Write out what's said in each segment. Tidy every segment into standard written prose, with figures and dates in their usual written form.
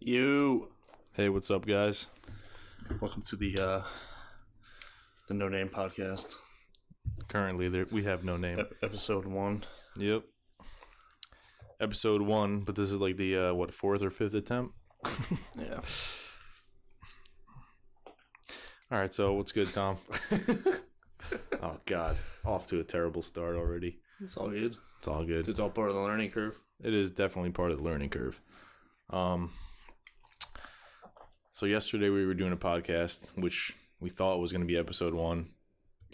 You. Hey, what's up, guys? Welcome to the No Name podcast. Currently, we have no name. Episode 1. Yep. Episode 1, but this is like the, fourth or fifth attempt? Yeah. Alright, so what's good, Tom? Oh, God. Off to a terrible start already. It's all good. It's all good. It's all part of the learning curve. It is definitely part of the learning curve. So yesterday we were doing a podcast, which we thought was going to be episode 1.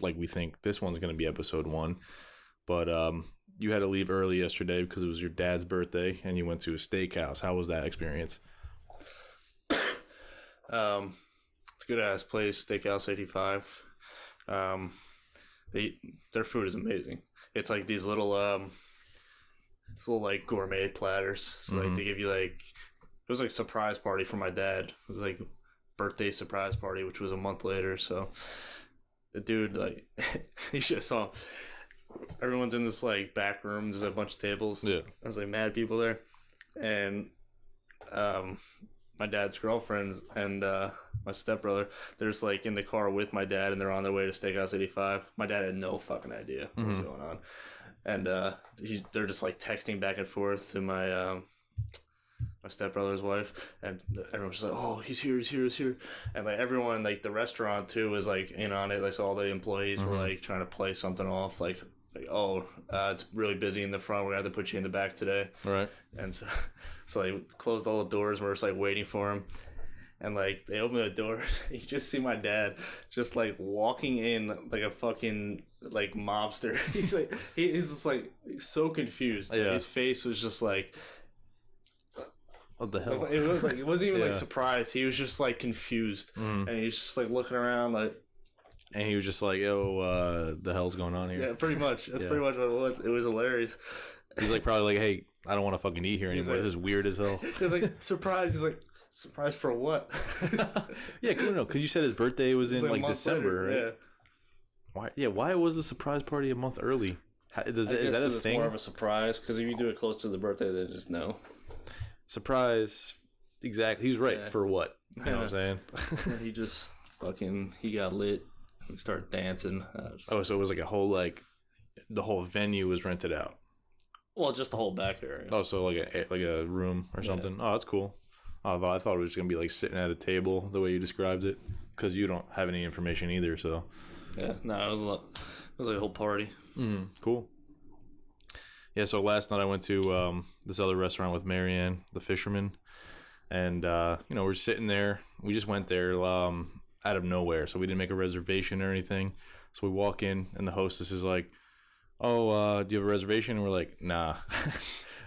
Like we think this one's going to be episode 1. But you had to leave early yesterday because it was your dad's birthday and you went to a steakhouse. How was that experience? It's a good ass place, Steakhouse 85. Their food is amazing. It's like these little like gourmet platters. So like they give you like, it was like a surprise party for my dad. It was like birthday surprise party, which was a month later. So the dude, like, you should have saw everyone's in this like back room. There's a bunch of tables. Yeah. There's like mad people there. And my dad's girlfriends and my stepbrother, they're just like in the car with my dad and they're on their way to Steakhouse 85. My dad had no fucking idea what was going on. And they're just like texting back and forth to my stepbrother's wife, and everyone's just like, oh, he's here. And like everyone, like the restaurant too, was like in on it. Like, so all the employees were like trying to play something off, like it's really busy in the front, we're gonna have to put you in the back today. Right. And so they closed all the doors, we're just like waiting for him. And like they open the door, you just see my dad just like walking in like a fucking like mobster. He's like he's just like so confused. Yeah. His face was just like, What the hell? it wasn't even like surprised. He was just like confused, and he's just like looking around like. And he was just like, "Yo, the hell's going on here?" Yeah, pretty much. That's pretty much what it was. It was hilarious. He's like probably like, "Hey, I don't want to fucking eat here anymore. Like, this is weird as hell." He was like surprised. He's like, surprised for what? Yeah, because you said his birthday was in like December, later, right? Why? Yeah, why was the surprise party a month early? Is that a thing? It's more of a surprise because if you do it close to the birthday, they just know. Surprise. Exactly. He's right. Yeah. For what? You know what I'm saying? He just he got lit and started dancing. So it was like a whole, like, the whole venue was rented out. Well, just the whole back area. Oh, so like a room or something. Yeah. Oh, that's cool. I thought it was just going to be like sitting at a table the way you described it, because you don't have any information either, so. Yeah, no, it was like a whole party. Cool. Yeah, so last night I went to this other restaurant with Marianne, the Fisherman, and we're sitting there. We just went there out of nowhere, so we didn't make a reservation or anything. So we walk in, and the hostess is like, "Oh, do you have a reservation?" And we're like, "Nah."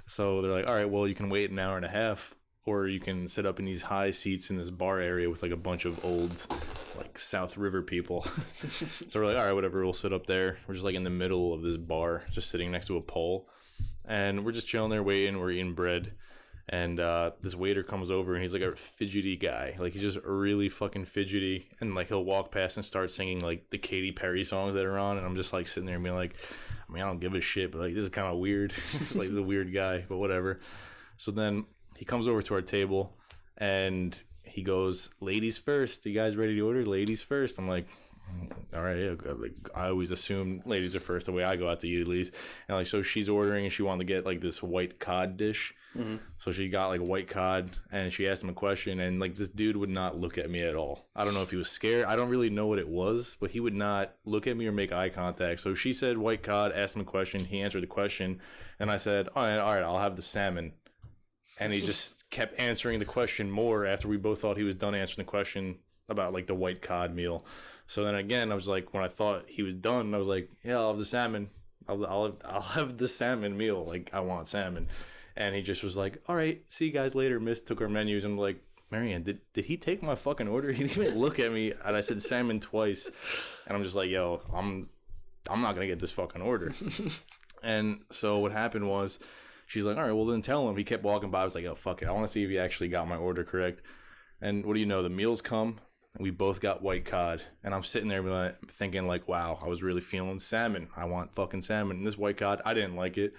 So they're like, "All right, well, you can wait an hour and a half, or you can sit up in these high seats in this bar area with like a bunch of old, like, South River people." So we're like, all right, whatever, we'll sit up there. We're just like in the middle of this bar, just sitting next to a pole, and we're just chilling there waiting. We're eating bread, and this waiter comes over, and he's like a fidgety guy. Like, he's just really fucking fidgety, and like he'll walk past and start singing like the Katy Perry songs that are on, and I'm just like sitting there and being like, I mean, I don't give a shit, but like, this is kind of weird. Like, he's a weird guy, but whatever. So then he comes over to our table, and he goes, "Ladies first. You guys ready to order? Ladies first." I'm like, all right, yeah. Like, I always assume ladies are first, the way I go out to eat at least. And like, so she's ordering, and she wanted to get like this white cod dish. So she got like white cod, and she asked him a question, and like this dude would not look at me at all. I don't know if he was scared. I don't really know what it was, but he would not look at me or make eye contact. So she said white cod, asked him a question. He answered the question, and I said, all right, I'll have the salmon. And he just kept answering the question more after we both thought he was done answering the question about like the white cod meal. So then again, I was like, when I thought he was done, I was like, yeah, I'll have the salmon. I'll have the salmon meal. Like, I want salmon. And he just was like, all right, see you guys later, miss. Took our menus. And I'm like, Marianne, did he take my fucking order? He didn't even look at me. And I said salmon twice. And I'm just like, yo, I'm not going to get this fucking order. And so what happened was, she's like, all right, well, then tell him. He kept walking by. I was like, oh, fuck it. I want to see if he actually got my order correct. And what do you know? The meals come, And we both got white cod. And I'm sitting there thinking, like, wow, I was really feeling salmon. I want fucking salmon. And this white cod, I didn't like it.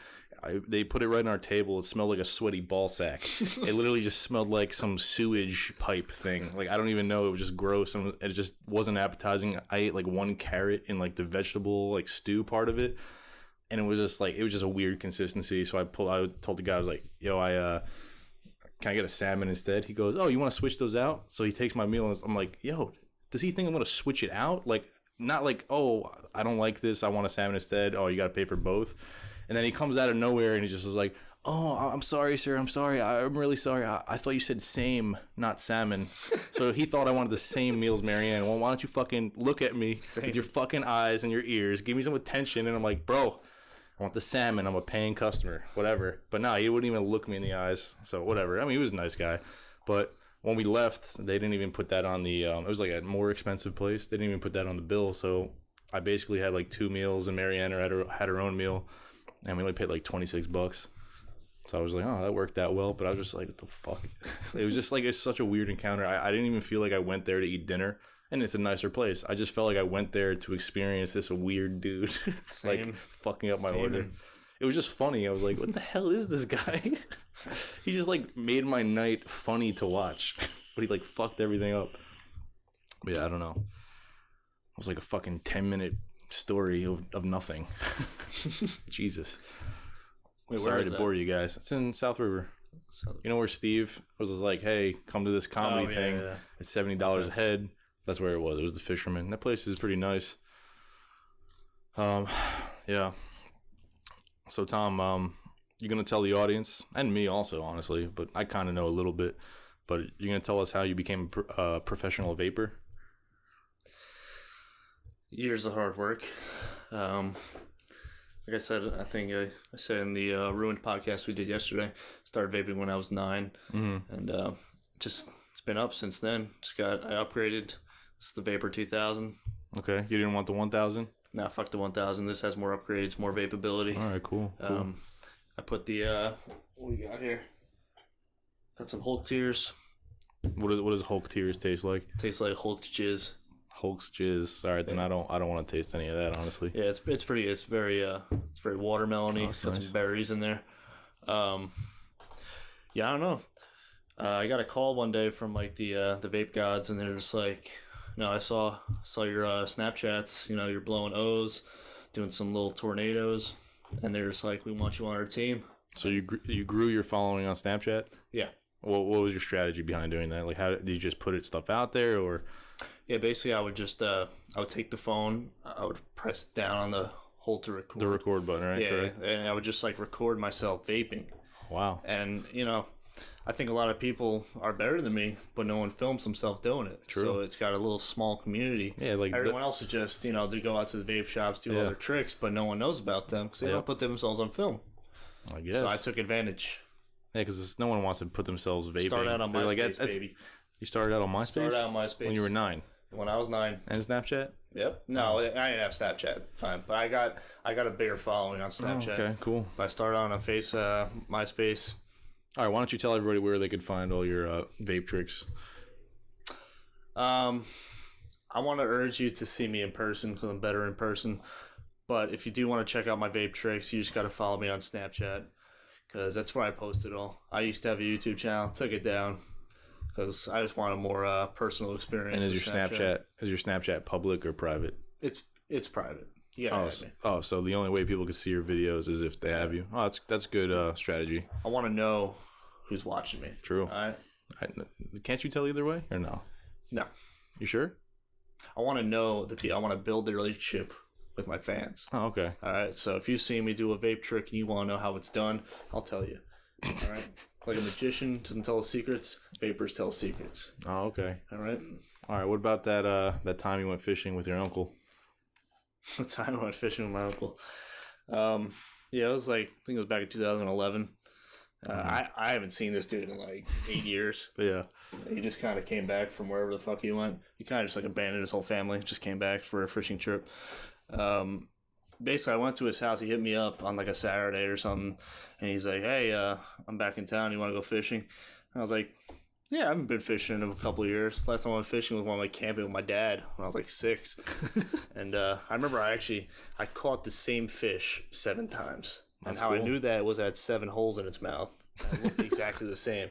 They put it right on our table. It smelled like a sweaty ball sack. It literally just smelled like some sewage pipe thing. Like, I don't even know. It was just gross. And it just wasn't appetizing. I ate like one carrot in like the vegetable like stew part of it. And it was just a weird consistency. So I told the guy, I was like, yo, can I get a salmon instead? He goes, oh, you want to switch those out? So he takes my meal, and I'm like, yo, does he think I'm going to switch it out? Like, not like, oh, I don't like this, I want a salmon instead. Oh, you got to pay for both. And then he comes out of nowhere, and he just was like, oh, I'm sorry, sir, I'm sorry. I'm really sorry. I thought you said same, not salmon. So he thought I wanted the same meal as Marianne. Well, why don't you fucking look at me with your fucking eyes and your ears? Give me some attention. And I'm like, bro, I want the salmon. I'm a paying customer, whatever. But no, he wouldn't even look me in the eyes. So whatever. I mean, he was a nice guy. But when we left, they didn't even put that on the, it was like a more expensive place. They didn't even put that on the bill. So I basically had like 2 meals, and Marianne had her own meal. And we only paid like $26. So I was like, oh, that worked out well. But I was just like, what the fuck? It was just like, it's such a weird encounter. I didn't even feel like I went there to eat dinner. And it's a nicer place. I just felt like I went there to experience this weird dude like fucking up my order. It was just funny. I was like, what the hell is this guy? He just like made my night funny to watch. But he like fucked everything up. But yeah, I don't know. It was like a fucking 10-minute story of nothing. Jesus. Wait, sorry to bore you guys. It's in South River. You know where Steve was like, hey, come to this comedy thing. Yeah. It's $70 a head. That's where it was. It was the Fisherman. That place is pretty nice. Yeah. So Tom, you're gonna tell the audience and me also, honestly, but I kind of know a little bit. But you're gonna tell us how you became a professional vapor. Years of hard work. Like I said, I think I said in the Ruined podcast we did yesterday, started vaping when I was 9, and just it's been up since then. I upgraded. This is the Vapor 2000. Okay, you didn't want the 1000? Nah, fuck the 1000. This has more upgrades, more vapability. All right, cool. I put the what we got here. Got some Hulk tears. What does Hulk tears taste like? Tastes like Hulk's jizz. Hulk's jizz. All right, then I don't want to taste any of that, honestly. Yeah, it's pretty. It's very watermelony. It's got some berries in there. Yeah, I don't know. I got a call one day from like the vape gods, and they're just like, no, I saw your Snapchats. You know, you're blowing O's, doing some little tornadoes, and they're just like, we want you on our team. So you grew your following on Snapchat? Yeah. What was your strategy behind doing that? Like, how did you just put stuff out there, or? Yeah, basically, I would just I would take the phone, I would press down on the hold to record. The record button, right? Yeah, correct. And I would just like record myself vaping. Wow. And you know, I think a lot of people are better than me, but no one films themselves doing it. True. So it's got a little small community. Yeah, like everyone else is just, you know, they go out to the vape shops, do all their tricks, but no one knows about them because they don't put themselves on film. I guess. So I took advantage. Yeah, because no one wants to put themselves vaping. Started out on MySpace, baby. You started out on MySpace? Started out on MySpace. When you were 9? When I was 9. And Snapchat? Yep. No, I didn't have Snapchat. Fine. But I got a bigger following on Snapchat. Oh, okay, cool. But I started on MySpace. All right, why don't you tell everybody where they could find all your vape tricks? I want to urge you to see me in person because I'm better in person. But if you do want to check out my vape tricks, you just got to follow me on Snapchat because that's where I post it all. I used to have a YouTube channel, took it down because I just want a more personal experience. And is your Snapchat public or private? It's private. Yeah. So the only way people can see your videos is if they have you. Oh, that's good strategy. I want to know who's watching me. True. All right. Can't you tell either way or no? No. You sure? I want to know I want to build the relationship with my fans. Oh, okay. All right. So if you see me do a vape trick and you want to know how it's done, I'll tell you. All right. Like a magician doesn't tell secrets, vapors tell secrets. Oh, okay. All right. All right. What about that time you went fishing with your uncle? The time I went fishing with my uncle. Yeah, it was like, I think it was back in 2011. I haven't seen this dude in like 8 years. Yeah. He just kind of came back from wherever the fuck he went. He kind of just like abandoned his whole family, just came back for a fishing trip. Basically, I went to his house. He hit me up on like a Saturday or something. And he's like, hey, I'm back in town. You want to go fishing? And I was like, Yeah, I haven't been fishing in a couple of years. Last time I went fishing was when I went camping with my dad when I was like 6. And I remember I caught the same fish 7 times. And how I knew that it was at 7 holes in its mouth. It looked exactly the same.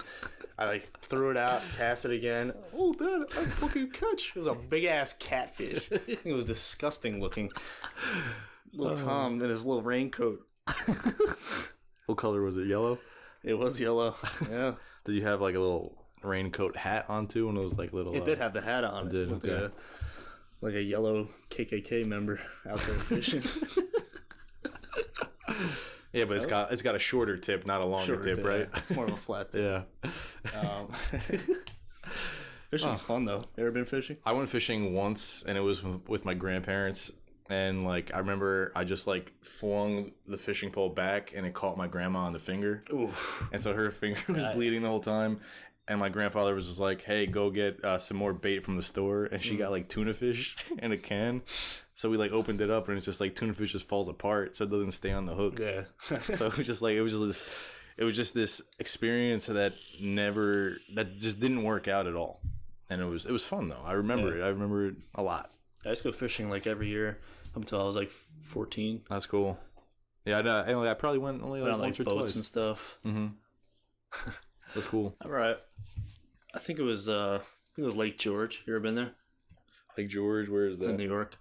I like threw it out, cast it again. Oh, Dad, I fucking catch. It was a big ass catfish. It was disgusting looking. Little Tom in his little raincoat. What color was it? Yellow? It was yellow. Yeah. Did you have like a little raincoat hat on too? One of those like little. It did have the hat on. It did. Okay. Like a yellow KKK member out there fishing. Yeah, but it's got a shorter tip, not a longer tip, right? Yeah. It's more of a flat tip. Yeah. Fishing's fun though. You ever been fishing? I went fishing once, and it was with my grandparents. And like I remember, I just like flung the fishing pole back, and it caught my grandma on the finger. Oof. And so her finger was bleeding the whole time. And my grandfather was just like, "Hey, go get some more bait from the store." And she got like tuna fish in a can. So we like opened it up, and it's just like tuna fish just falls apart, so it doesn't stay on the hook. Yeah. So it was just this experience that just didn't work out at all. And it was fun though. I remember it. I remember it a lot. I used to go fishing like every year up until I was like 14. That's cool. Yeah, I probably went only like once or boats twice and stuff. Mm-hmm. That's cool. All right. I think it was Lake George. You ever been there? Lake George, where is that? It's in New York.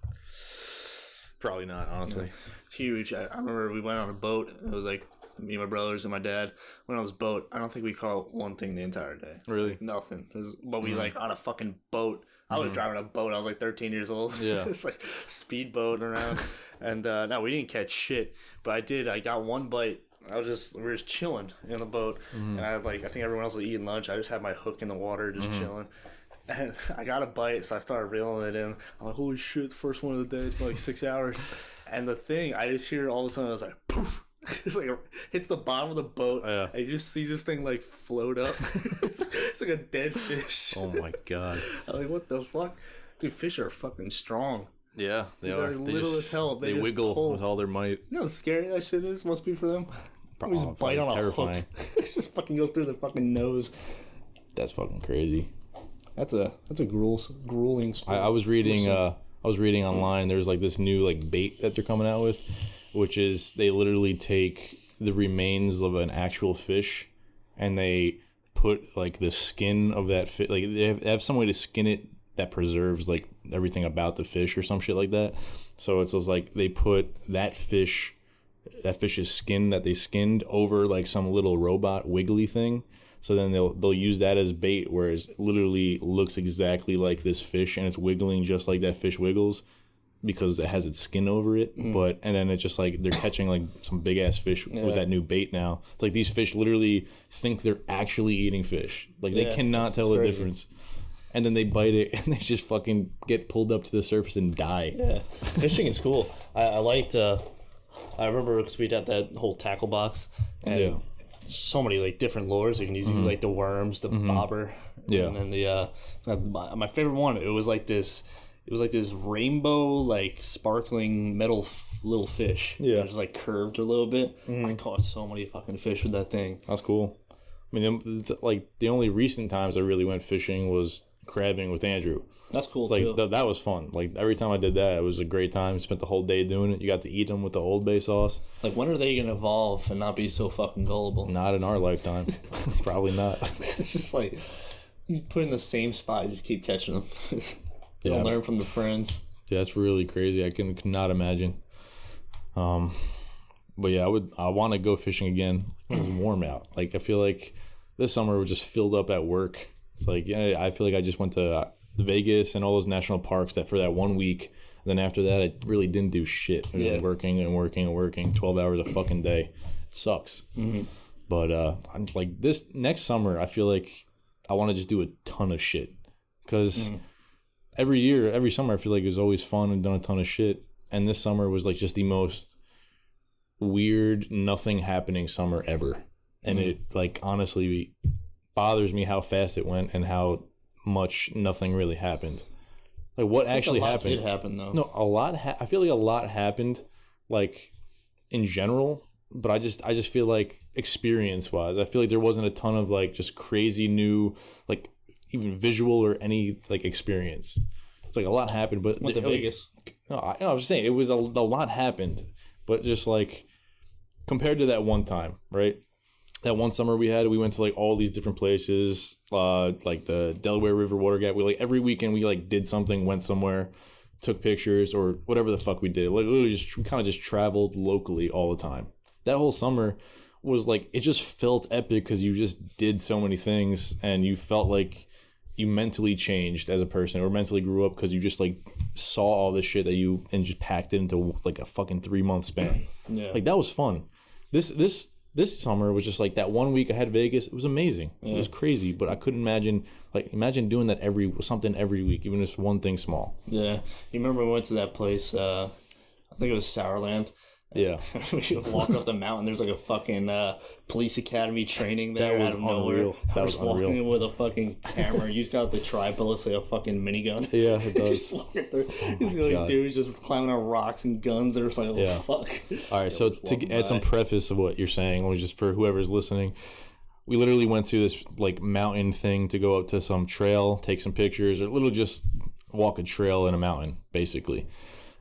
Probably not, honestly. Yeah. It's huge. I remember we went on a boat. It was like me and my brothers and my dad went on this boat. I don't think we caught one thing the entire day. Really? Like, nothing. But we like on a fucking boat. I was driving a boat. I was like 13 years old. Yeah. It's like speedboat around. And no, we didn't catch shit. But I got one bite. We were just chilling in the boat. And I think everyone else was eating lunch. I just had my hook in the water just chilling. And I got a bite, so I started reeling it in. I'm like, holy shit, first one of the day. It's been like 6 hours. And the thing, I just hear all of a sudden, I was like, poof. It like hits the bottom of the boat. Yeah. And you just see this thing like float up. it's like a dead fish. Oh my god. I'm like, what the fuck? Dude, fish are fucking strong. Yeah, they are. They're little as hell. They just wiggle pull. with all their might. You know how scary that shit is? Must be for them. Probably just bite on terrifying. a hook. It just fucking goes through their fucking nose. That's fucking crazy. That's a grueling sport. I was reading online. There's like this new like bait that they're coming out with, which is they literally take the remains of an actual fish, and they put like the skin of that fish. Like they have some way to skin it that preserves like everything about the fish or some shit like that. So it's just like they put that fish's skin that they skinned over like some little robot wiggly thing. So then they'll use that as bait, whereas it literally looks exactly like this fish, and it's wiggling just like that fish wiggles because it has its skin over it. And then it's just like they're catching like some big ass fish with that new bait now. It's like these fish literally think they're actually eating fish. Like they cannot tell the difference. And then they bite it, and they just fucking get pulled up to the surface and die. Yeah, fishing is cool. I liked. I remember because we'd have that whole tackle box. And so many like different lures you can use, like the worms, the bobber, and then my favorite one. It was like this rainbow, like sparkling metal little fish. Yeah, it was like curved a little bit. I caught so many fucking fish with that thing. That's cool. I mean, like the only recent times I really went fishing was crabbing with Andrew. That's cool too. Like that was fun. Like every time I did that, it was a great time. Spent the whole day doing it. You got to eat them with the Old Bay sauce. Like when are they gonna evolve and not be so fucking gullible? Not in our lifetime. Probably not. It's just like you put in the same spot, you just keep catching them. They don't learn from the friends. Yeah, that's really crazy. I cannot imagine. But yeah, I want to go fishing again. It's warm out. Like I feel like this summer was just filled up at work. It's like I feel like I just went to Vegas and all those national parks that for that 1 week. And then after that, I really didn't do shit. Working and working and working 12 hours a fucking day. It sucks. But I'm like this next summer, I feel like I want to just do a ton of shit because every summer I feel like it was always fun and done a ton of shit. And this summer was like just the most weird, nothing happening summer ever. And it like honestly bothers me how fast it went and how much nothing really happened. Like what actually happened? Did happen though. No, a lot. I feel like a lot happened, like in general, but I just feel like experience wise, I feel like there wasn't a ton of like just crazy new like even visual or any like experience. It's like a lot happened, but Went to Vegas. No, I was just saying it was a lot happened, but just like compared to that one time, right? That one summer we went to like all these different places, like the Delaware River Water Gap. We like every weekend we like did something, went somewhere, took pictures or whatever the fuck we did. Like literally we kind of just traveled locally all the time. That whole summer was like, it just felt epic because you just did so many things and you felt like you mentally changed as a person or mentally grew up because you just like saw all this shit and just packed it into like a fucking 3-month span. Yeah. Like that was fun. This summer was just like that 1 week I had Vegas. It was amazing. Yeah. It was crazy, but I couldn't imagine doing that every week, even just one thing small. Yeah. You remember we went to that place, I think it was Sourland. Yeah. We walked up the mountain. There's like a fucking police academy training there. That was out of nowhere. unreal. That was walking unreal. in with a fucking camera. You just got the tripod, looks like a fucking minigun. Yeah, it does. These like dudes just climbing on rocks and guns. They're just like, fuck. All right, so to add some preface of what you're saying, just for whoever's listening, we literally went to this like mountain thing to go up to some trail, take some pictures, or literally just walk a trail in a mountain, basically.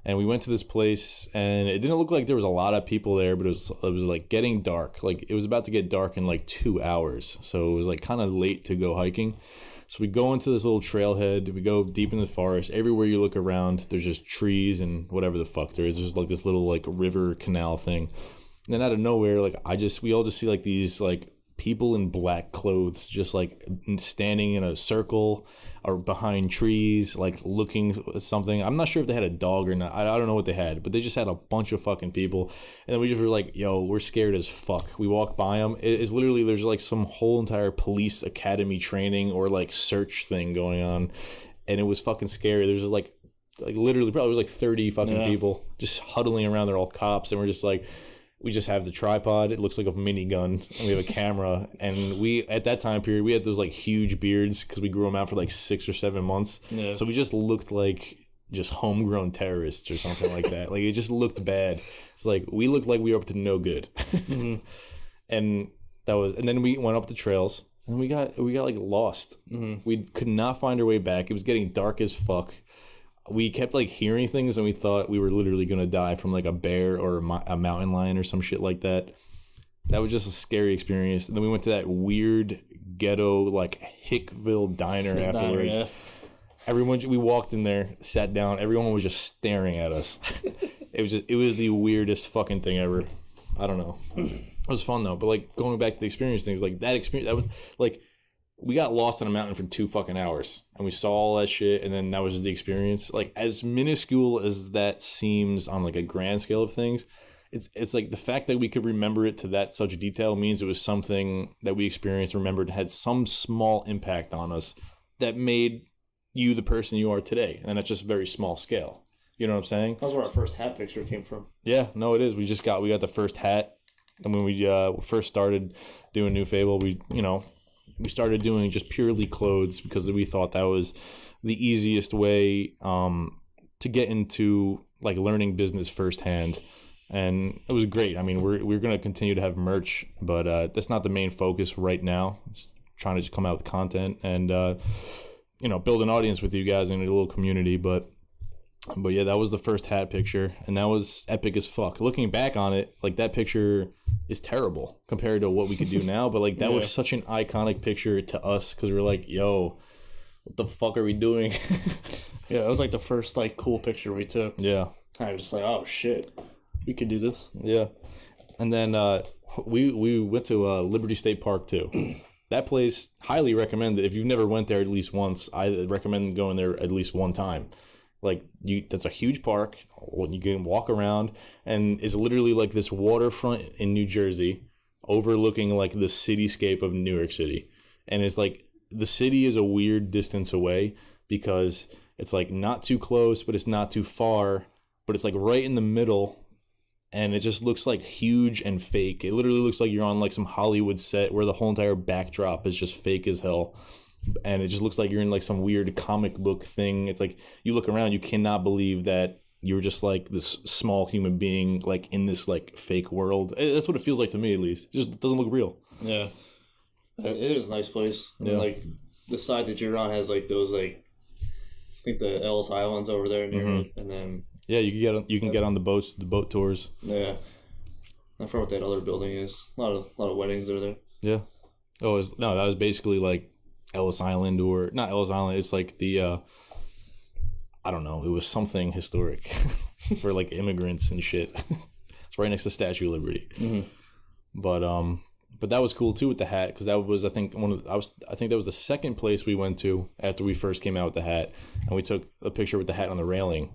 And we went to this place, and it didn't look like there was a lot of people there, but it was like getting dark. Like it was about to get dark in like 2 hours, so it was like kind of late to go hiking. So we go into this little trailhead. We go deep in the forest. Everywhere you look around, there's just trees and whatever the fuck there is. There's like this little like river canal thing. And then out of nowhere, like we all just see like these like people in black clothes just like standing in a circle or behind trees, like looking at something. I'm not sure if they had a dog or not. I don't know what they had, but they just had a bunch of fucking people. And then we just were like, yo, we're scared as fuck. We walk by them. It's literally, there's like some whole entire police academy training or like search thing going on. And it was fucking scary. There's just like literally probably was like 30 fucking people just huddling around. They're all cops. And we're just like, we just have the tripod. It looks like a minigun, and we have a camera. And we, at that time period, we had those like huge beards because we grew them out for like 6 or 7 months. Yeah. So we just looked like just homegrown terrorists or something like that. Like it just looked bad. It's like we looked like we were up to no good. Mm-hmm. And then we went up the trails, and we got like lost. Mm-hmm. We could not find our way back. It was getting dark as fuck. We kept like hearing things, and we thought we were literally gonna die from like a bear or a mountain lion or some shit like that. That was just a scary experience. And then we went to that weird ghetto like Hickville diner afterwards. We walked in there, sat down. Everyone was just staring at us. It was the weirdest fucking thing ever. I don't know. It was fun though. But like going back to the experience things, like that experience, that was like. We got lost on a mountain for 2 fucking hours, and we saw all that shit, and then that was just the experience. Like, as minuscule as that seems on, like, a grand scale of things, it's like the fact that we could remember it to that such detail means it was something that we experienced, remembered, had some small impact on us that made you the person you are today, and that's just very small scale. You know what I'm saying? That's where our first hat picture came from. Yeah, no, it is. We got the first hat, and when we first started doing NewFable, we started doing just purely clothes because we thought that was the easiest way to get into like learning business firsthand, and it was great. I mean, we're going to continue to have merch, but that's not the main focus right now. It's trying to just come out with content and build an audience with you guys in a little community. But yeah, that was the first hat picture, and that was epic as fuck. Looking back on it, like that picture is terrible compared to what we could do now, but like that was such an iconic picture to us because we were like, yo, what the fuck are we doing? Yeah, it was like the first like cool picture we took. Yeah. Kind of just like, oh shit, we could do this. Yeah. And then we went to Liberty State Park too. That place, highly recommended. If you've never went there at least once, I recommend going there at least one time. Like that's a huge park. You can walk around, and it's literally like this waterfront in New Jersey, overlooking like the cityscape of New York City. And it's like the city is a weird distance away because it's like not too close, but it's not too far, but it's like right in the middle, and it just looks like huge and fake. It literally looks like you're on like some Hollywood set where the whole entire backdrop is just fake as hell. And it just looks like you're in like some weird comic book thing. It's like you look around, you cannot believe that you're just like this small human being like in this like fake world. That's what it feels like to me, at least. It just doesn't look real. Yeah. It is a nice place. Yeah. And, like, the side that you're on has, like, those, like, I think the Ellis Islands over there near it, and then... Yeah, you can get on the boats, the boat tours. Yeah. I forgot what that other building is. A lot of weddings are there. Yeah. Oh, that was basically, like, Ellis Island, or... Not Ellis Island, it's like the... I don't know, it was something historic for, like, immigrants and shit. It's right next to Statue of Liberty. Mm-hmm. But that was cool too with the hat, because that was, I think, I think that was the second place we went to after we first came out with the hat, and we took a picture with the hat on the railing,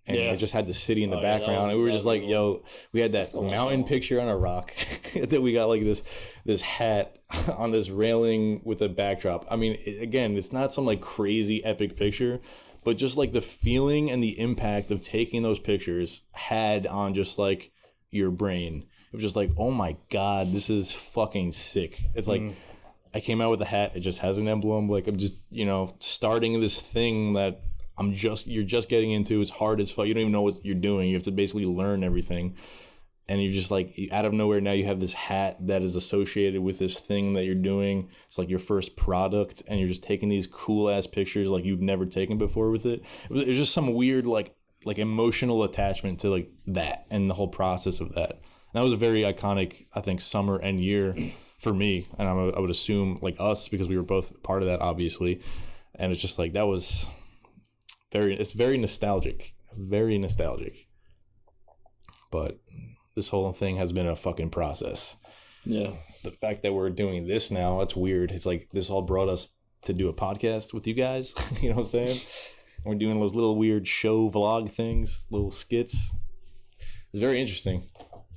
and it just had the city in the background, and we were just like, yo, we had that mountain picture on a rock, and then we got like this hat on this railing with a backdrop. I mean, again, it's not some like crazy epic picture, but just like the feeling and the impact of taking those pictures had on just like your brain. It was just like, oh my God, this is fucking sick. It's like, I came out with a hat. It just has an emblem. Like, I'm just, starting this thing that you're just getting into. It's hard as fuck. You don't even know what you're doing. You have to basically learn everything. And you're just like, out of nowhere, now you have this hat that is associated with this thing that you're doing. It's like your first product, and you're just taking these cool ass pictures like you've never taken before with it. It was just some weird, like emotional attachment to like that and the whole process of that. That was a very iconic, I think, summer and year for me, and I would assume like us, because we were both part of that, obviously. And it's just like, that was it's very nostalgic, very nostalgic. But this whole thing has been a fucking process. Yeah. The fact that we're doing this now, that's weird. It's like this all brought us to do a podcast with you guys. You know what I'm saying? We're doing those little weird show vlog things, little skits. It's very interesting.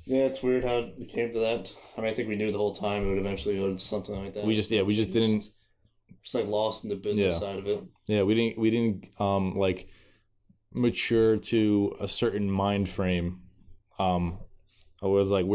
Yeah, it's weird how it came to that. I mean, I think we knew the whole time it would eventually go to something like that. We just didn't. Just like lost in the business side of it. Yeah, we didn't like mature to a certain mind frame. I was like,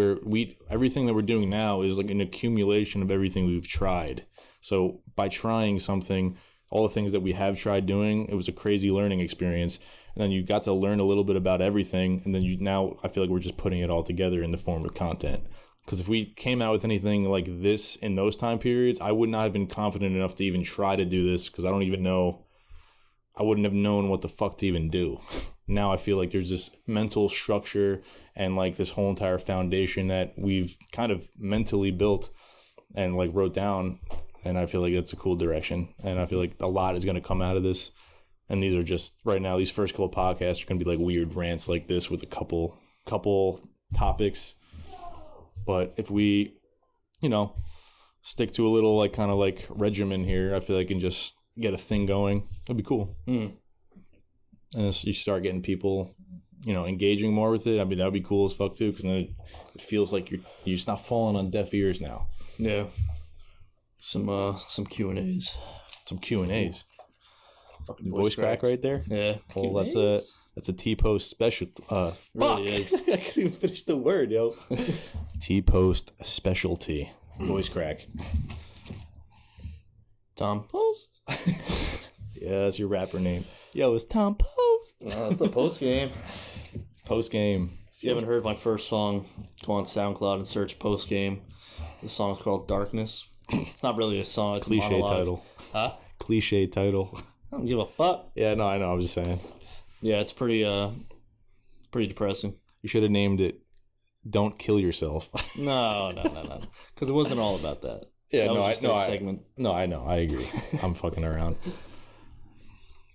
everything that we're doing now is like an accumulation of everything we've tried. So by trying something, all the things that we have tried doing, it was a crazy learning experience. And then you got to learn a little bit about everything. And then now I feel like we're just putting it all together in the form of content. Because if we came out with anything like this in those time periods, I would not have been confident enough to even try to do this, because I wouldn't have known what the fuck to even do. Now I feel like there's this mental structure and like this whole entire foundation that we've kind of mentally built and like wrote down. And I feel like that's a cool direction. And I feel like a lot is going to come out of this. And these are just, right now, these first couple podcasts are going to be like weird rants like this with a couple topics. But if we, stick to a little like kind of like regimen here, I feel like I can just get a thing going. It'd be cool. And you start getting people, engaging more with it. I mean, that would be cool as fuck too, because then it feels like you're just not falling on deaf ears now. Yeah. Some Q&As. Some Q&As. Fucking voice crack right there. Yeah. Well, that's a T-post special. Really is. I couldn't even finish the word, yo. T-post specialty. Voice crack. Tom Post. Yeah, that's your rapper name. Yo, it's Tom Post. That's the post game. Post game. If you haven't heard my first song, go on SoundCloud and search Post Game. The song's called Darkness. It's not really a song. It's cliche a monologue. title. Huh? Cliche title. I don't give a fuck. Yeah, no, I know. I was just saying. Yeah, it's pretty depressing. You should have named it "Don't Kill Yourself." No, because it wasn't all about that. Yeah, segment. I know. I agree. I'm fucking around.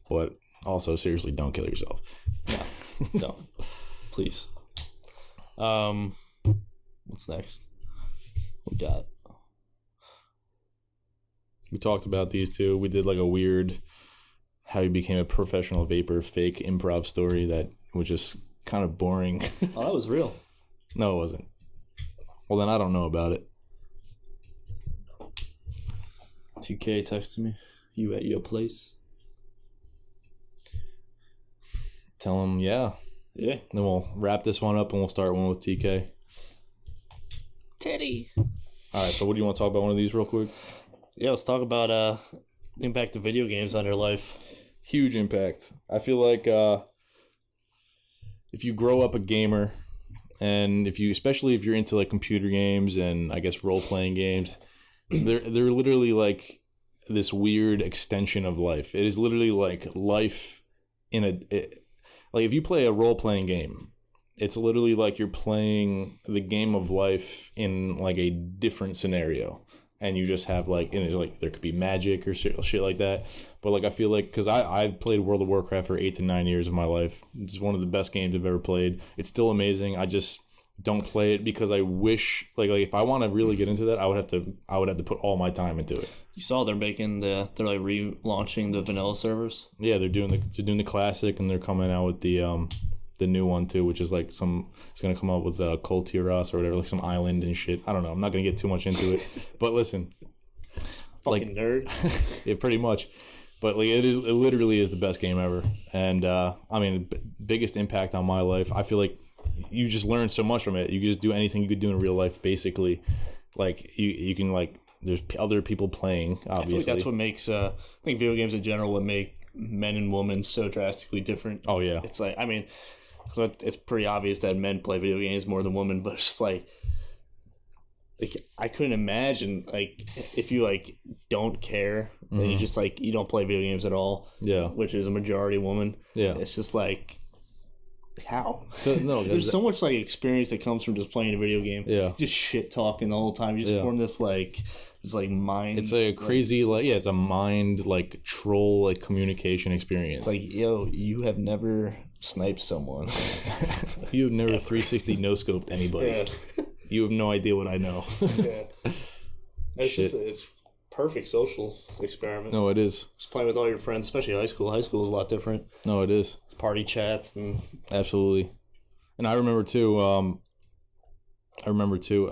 But also, seriously, don't kill yourself. No, please. What's next? We got. We talked about these two. We did like a weird how you became a professional vapor fake improv story that was just kind of boring. Oh, that was real. No, it wasn't. Well, then I don't know about it. 2K texted me. You at your place? Tell him, yeah. Yeah. Then we'll wrap this one up and we'll start one with TK. Teddy. All right, so what do you want to talk about one of these real quick? Yeah, let's talk about impact of video games on your life. Huge impact. I feel like if you grow up a gamer, and especially if you're into like computer games and I guess role playing games, they're literally like this weird extension of life. It is literally like life like if you play a role playing game, it's literally like you're playing the game of life in like a different scenario. And you just have like, and it's like there could be magic or shit like that. But like I feel like, because I've played World of Warcraft for 8 to 9 years of my life. It's one of the best games I've ever played. It's still amazing. I just don't play it because I wish like if I want to really get into that, I would have to put all my time into it. You saw they're like relaunching the vanilla servers. Yeah, they're doing the classic, and they're coming out with the new one too, which is like it's gonna come up with Kul Tiras or whatever, like some island and shit. I don't know. I'm not gonna get too much into it, but listen, fucking nerd. Yeah, pretty much. But like it literally is the best game ever, and I mean, biggest impact on my life. I feel like you just learn so much from it. You can just do anything you could do in real life, basically. Like you can like there's other people playing. Obviously, I feel like that's what makes I think video games in general would make men and women so drastically different. Oh yeah, it's like so it's pretty obvious that men play video games more than women, but it's just like I couldn't imagine like if you like don't care and you just like you don't play video games at all. Yeah, which is a majority woman. Yeah, it's just like how? No, there's so much like experience that comes from just playing a video game. Yeah, just shit talking the whole time. You just form this mind. It's a crazy it's a mind like troll like communication experience. It's like you have never sniped someone. You have never 360 no scoped anybody. Yeah. You have no idea what I know. Yeah. It's perfect social experiment. No, it is. Just playing with all your friends, especially high school. High school is a lot different. No, it is. Party chats and absolutely. And I remember too,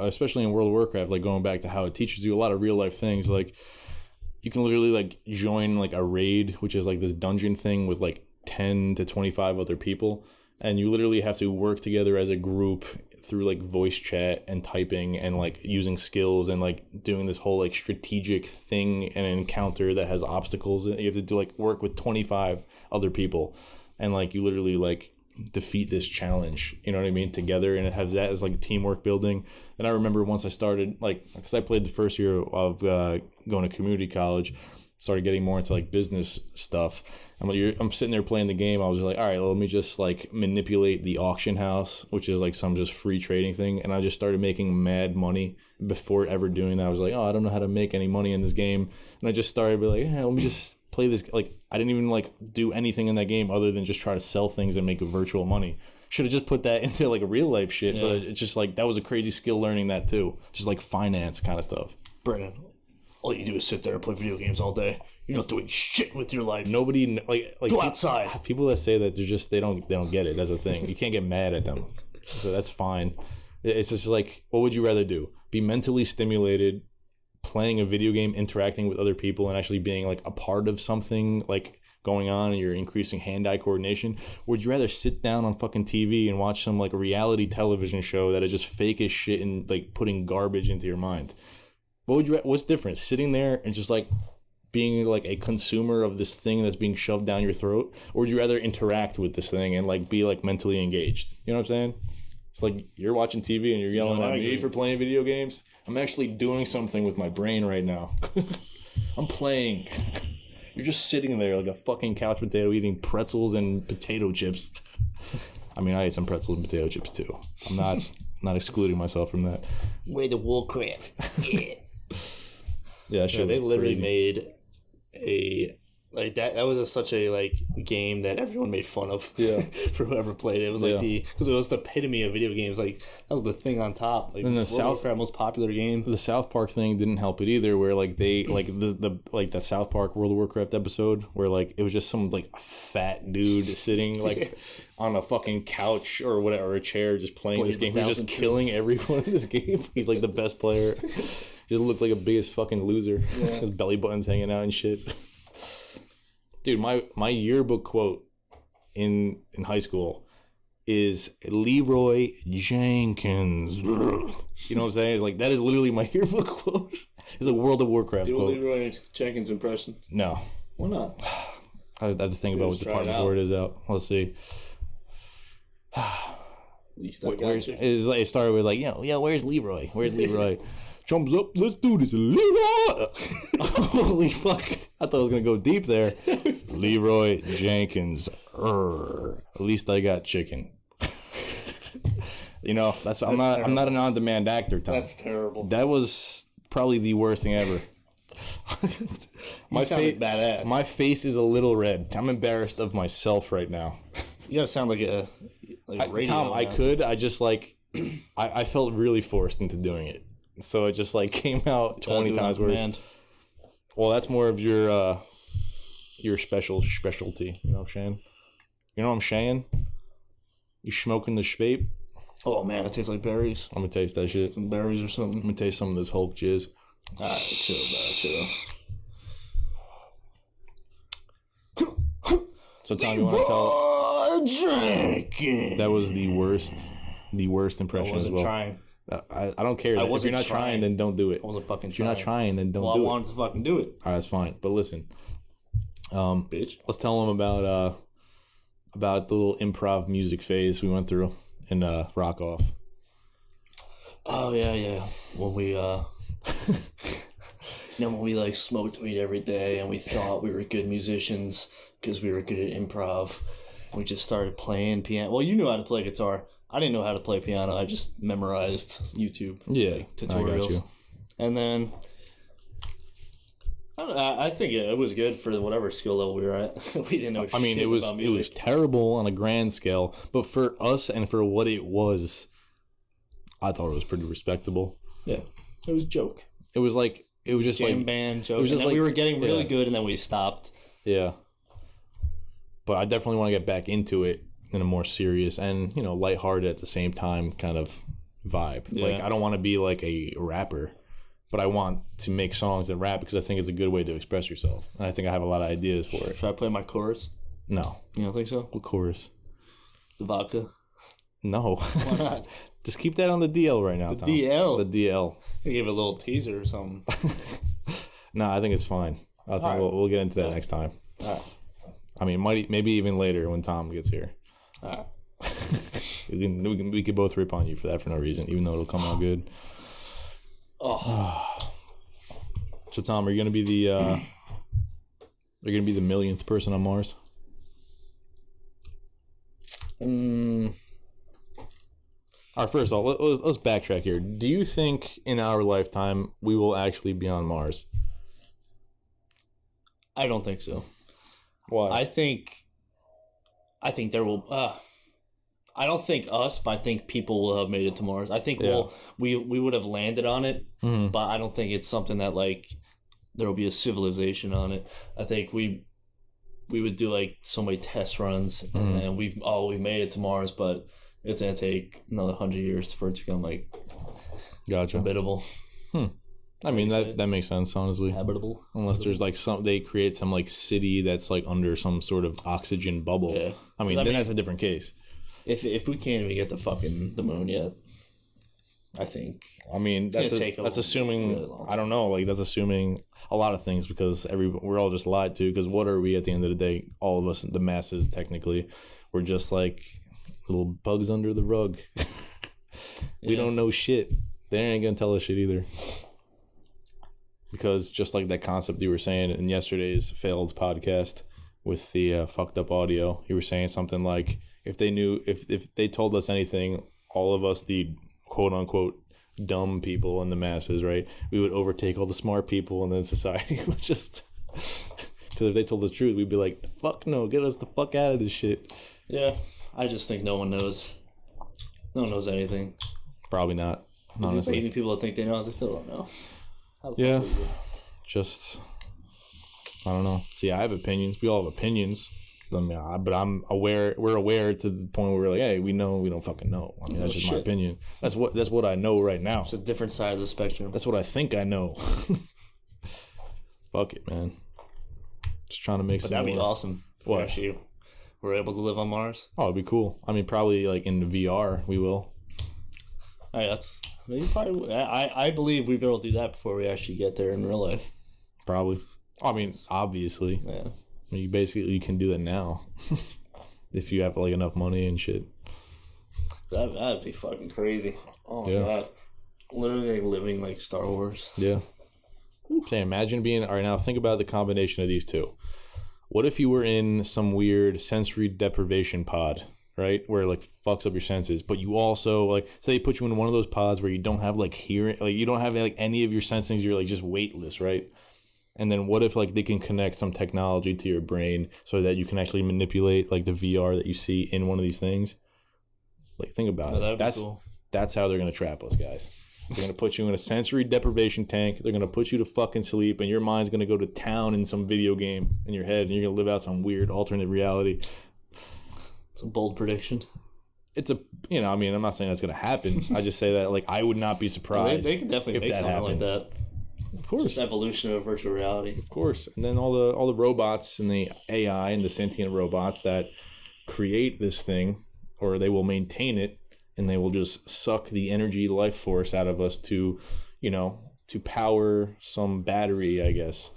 especially in World of Warcraft, like going back to how it teaches you a lot of real life things. Like you can literally like join like a raid, which is like this dungeon thing with like 10 to 25 other people, and you literally have to work together as a group through like voice chat and typing and like using skills and like doing this whole like strategic thing and an encounter that has obstacles. You have to do like work with 25 other people, and like you literally like defeat this challenge, you know what I mean, together, and it has that as like teamwork building. And I remember once I started like, because I played the first year of going to community college, started getting more into like business stuff. I'm sitting there playing the game. I was like, all right, let me just like manipulate the auction house, which is like some just free trading thing. And I just started making mad money before ever doing that. I was like, I don't know how to make any money in this game. And I just started be like, let me just play this. Like I didn't even like do anything in that game other than just try to sell things and make virtual money. Should have just put that into like a real life shit. Yeah. But it's just like, that was a crazy skill learning that too. Just like finance kind of stuff. Brennan, all you do is sit there and play video games all day. You're not doing shit with your life. Nobody like go outside. People that say that they don't get it. That's a thing. You can't get mad at them. So that's fine. It's just like, what would you rather do? Be mentally stimulated, playing a video game, interacting with other people, and actually being like a part of something like going on, and you're increasing hand-eye coordination? Or would you rather sit down on fucking TV and watch some like reality television show that is just fake as shit and like putting garbage into your mind? What's different? Sitting there and just like being like a consumer of this thing that's being shoved down your throat, or would you rather interact with this thing and like be like mentally engaged? You know what I'm saying? It's like you're watching TV and you're yelling at me for playing video games. I'm actually doing something with my brain right now. I'm playing. You're just sitting there like a fucking couch potato eating pretzels and potato chips. I mean, I ate some pretzels and potato chips too. I'm not excluding myself from that. Way to Warcraft. Yeah. Yeah, they literally made a like that was such a like game that everyone made fun of. Yeah. For whoever played it. It was like because it was the epitome of video games. Like that was the thing on top. Like and the most popular game. The South Park thing didn't help it either, where like they like the like that South Park World of Warcraft episode where like it was just some like fat dude sitting like on a fucking couch or whatever, or a chair, just playing this game. He's just killing everyone in this game. He's like the best player. Just looked like a biggest fucking loser. Yeah. His belly button's hanging out and shit. Dude, my yearbook quote in high school is Leroy Jenkins. You know what I'm saying? It's like, that is literally my yearbook quote. It's a World of Warcraft quote. Do a Leroy Jenkins impression? No. Why not? I have to think about what the part before it is out. Let's see. It started with like, where's Leroy? Where's Leroy? Thumbs up, let's do this, Leroy. Holy fuck! I thought I was gonna go deep there. Leroy Jenkins. At least I got chicken. That's I'm not an on-demand actor, Tom. That's terrible. That was probably the worst thing ever. My face, badass. My face is a little red. I'm embarrassed of myself right now. You gotta sound like a radio. Tom, I could. I just like I felt really forced into doing it, so it just like came out 20 times worse. Well, that's more of your specialty. You know what I'm saying? You know what I'm saying? You smoking the vape? Oh man, it tastes like berries. I'm gonna taste that shit. Some berries or something. I'm gonna taste some of this Hulk jizz. Alright, chill. So Tom, you want to tell? Drinking. That was the worst impression as well. Trying. I don't care. If you're not trying, then don't do it. I wasn't fucking trying. If you're not trying, then don't do it. I wanted to fucking do it. All right, that's fine. But listen, bitch. Let's tell them about the little improv music phase we went through in Rock Off. Oh yeah. When we when we like smoked weed every day and we thought we were good musicians because we were good at improv. We just started playing piano. Well, you knew how to play guitar. I didn't know how to play piano. I just memorized YouTube tutorials. I got you. And then I think it was good for whatever skill level we were at. We didn't know. It was terrible on a grand scale, but for us and for what it was, I thought it was pretty respectable. Yeah, it was a joke. It was just jam band joke. It was just and then we were getting really good, and then we stopped. Yeah, but I definitely want to get back into it in a more serious and lighthearted at the same time kind of vibe. Yeah. Like I don't want to be like a rapper, but I want to make songs that rap because I think it's a good way to express yourself, and I think I have a lot of ideas for it. Should I play my chorus? No. You don't think so? What chorus? The vodka. No. Why not? Just keep that on the DL right now, Tom. DL? The DL. You give a little teaser or something. No, I think it's fine. I think we'll get into that next time. All right. I mean, maybe even later when Tom gets here. All right. we could both rip on you for that for no reason, even though it'll come out good. Oh. So Tom, are you gonna be the millionth person on Mars? All right, first of all, let's backtrack here. Do you think in our lifetime we will actually be on Mars? I don't think so. Why? I think there will. I don't think us, but I think people will have made it to Mars. I think we would have landed on it, but I don't think it's something that like there will be a civilization on it. I think we would do like so many test runs, and then we've made it to Mars, but it's gonna take another 100 years for it to become like habitable. I mean that makes sense, honestly. Habitable. Unless there's like they create some like city that's like under some sort of oxygen bubble. Yeah. I mean that's a different case. If we can't even get to fucking the moon yet, I think. I mean that's assuming really I don't know, like that's assuming a lot of things because we're all just lied to because what are we at the end of the day? All of us, the masses, technically, we're just like little bugs under the rug. We don't know shit. They ain't gonna tell us shit either. Because just like that concept you were saying in yesterday's failed podcast with the fucked up audio, you were saying something like if they told us anything, all of us, the quote unquote dumb people in the masses, right, we would overtake all the smart people, and then society would just because if they told the truth, we'd be like, fuck no, get us the fuck out of this shit. Yeah, I just think no one knows. No one knows anything. Probably not. Honestly, even people that think they know, they still don't know. Yeah, just I don't know. See, I have opinions. We all have opinions. I mean, but we're aware to the point where we're like, hey, we know we don't fucking know. I mean, that's just my opinion. That's what I know right now. It's a different side of the spectrum. That's what I think I know. Fuck it, man. Just trying to make some. That'd be awesome. What? Actually, we're able to live on Mars. Oh, it'd be cool. I mean, probably like in VR, we will. Hey, that's maybe probably. I believe we'll be able to do that before we actually get there in real life. Probably. I mean, obviously. Yeah. I mean, you can do that now if you have like enough money and shit. That'd be fucking crazy. Oh my Yeah. god. Literally like living like Star Wars. Yeah. Okay, imagine being... All right, now think about the combination of these two. What if you were in some weird sensory deprivation pod, right? Where it, like, fucks up your senses. But you also, like... Say they put you in one of those pods where you don't have, like, hearing... Like, you don't have, like, any of your senses. You're, like, just weightless, right? And then what if, like, they can connect some technology to your brain so that you can actually manipulate, like, the VR that you see in one of these things? Like, think about it. That's how they're going to trap us, guys. They're going to put you in a sensory deprivation tank. They're going to put you to fucking sleep, and your mind's going to go to town in some video game in your head, and you're going to live out some weird alternate reality. It's a bold prediction. It's a, you know, I mean, I'm not saying that's going to happen. I just say that, like, I would not be surprised They can definitely if make that something happened. like that. Of course. Just evolution of virtual reality. Of course. And then all the robots and the AI and the sentient robots that create this thing, or they will maintain it, and they will just suck the energy life force out of us to, you know, to power some battery, I guess.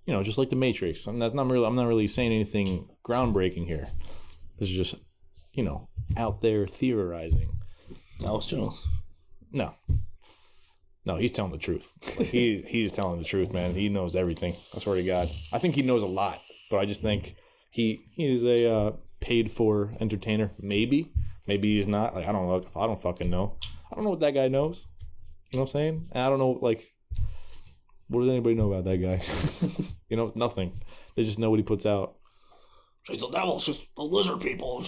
You know, just like the Matrix. I'm not really saying anything groundbreaking here. This is just, you know, out there theorizing. Alex Jones. No, he's telling the truth. He's telling the truth, man. He knows everything. I swear to God. I think he knows a lot, but I just think he is a paid for entertainer. Maybe he's not. Like, I don't know. I don't fucking know. I don't know what that guy knows. You know what I'm saying? And I don't know, like, what does anybody know about that guy? You know, it's nothing. They just know what he puts out. She's the devil. She's the lizard people.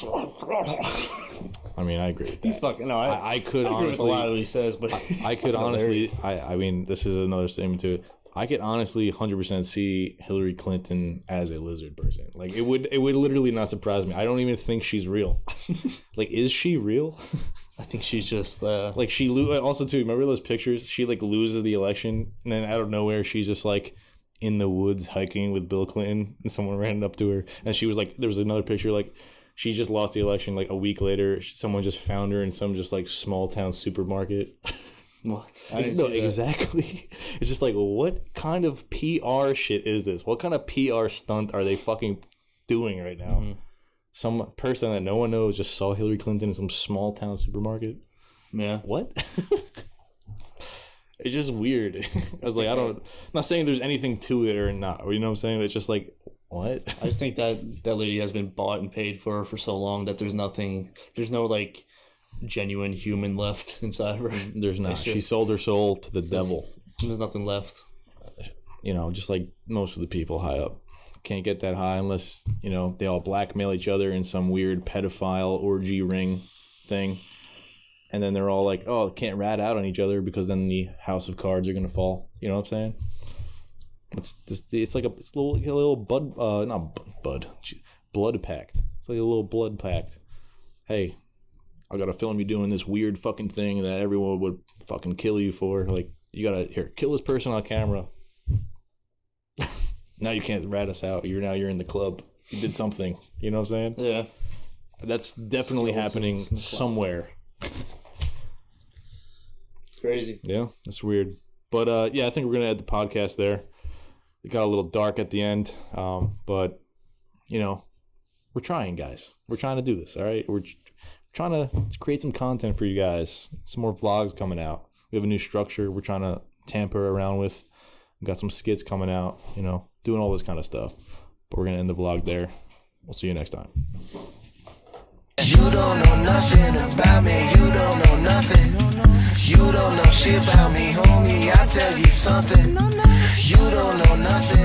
I mean, I agree with that. He's fucking no. I could agree honestly with a lot of what he says, but I could honestly. I mean, this is another statement to it. I could honestly 100% see Hillary Clinton as a lizard person. Like, it would literally not surprise me. I don't even think she's real. Like, is she real? I think she's just like, she also too. Remember those pictures? She like loses the election, and then out of nowhere, she's just like in the woods hiking with Bill Clinton, and someone ran up to her, and she was like, there was another picture like she just lost the election. Like a week later, someone just found her in some just like small town supermarket. What? No, exactly. It's just like, what kind of PR shit is this? What kind of PR stunt are they fucking doing right now? Mm-hmm. Some person that no one knows just saw Hillary Clinton in some small town supermarket. Yeah. What? It's just weird. I was like, I'm not saying there's anything to it or not. You know what I'm saying? It's just like, what? I just think that lady has been bought and paid for so long that there's no like genuine human left inside her. There's not. She sold her soul to the devil. There's nothing left. You know, just like most of the people high up. Can't get that high unless, you know, they all blackmail each other in some weird pedophile orgy ring thing. And then they're all like, oh, can't rat out on each other because then the house of cards are going to fall. You know what I'm saying? It's like a little blood pact. It's like a little blood pact. Hey, I got to film you doing this weird fucking thing that everyone would fucking kill you for. Like, you got to, kill this person on camera. Now you can't rat us out. You're in the club. You did something. You know what I'm saying? Yeah. That's definitely happening somewhere. It's crazy. Yeah, that's weird. But, yeah, I think we're going to end the podcast there. It got a little dark at the end. But, you know, we're trying, guys. We're trying to do this, all right? We're trying to create some content for you guys. Some more vlogs coming out. We have a new structure we're trying to tamper around with. We got some skits coming out, you know, doing all this kind of stuff. But we're going to end the vlog there. We'll see you next time. You don't know nothing about me. You don't know nothing. You don't know shit about me, homie. I tell you something. You don't know nothing.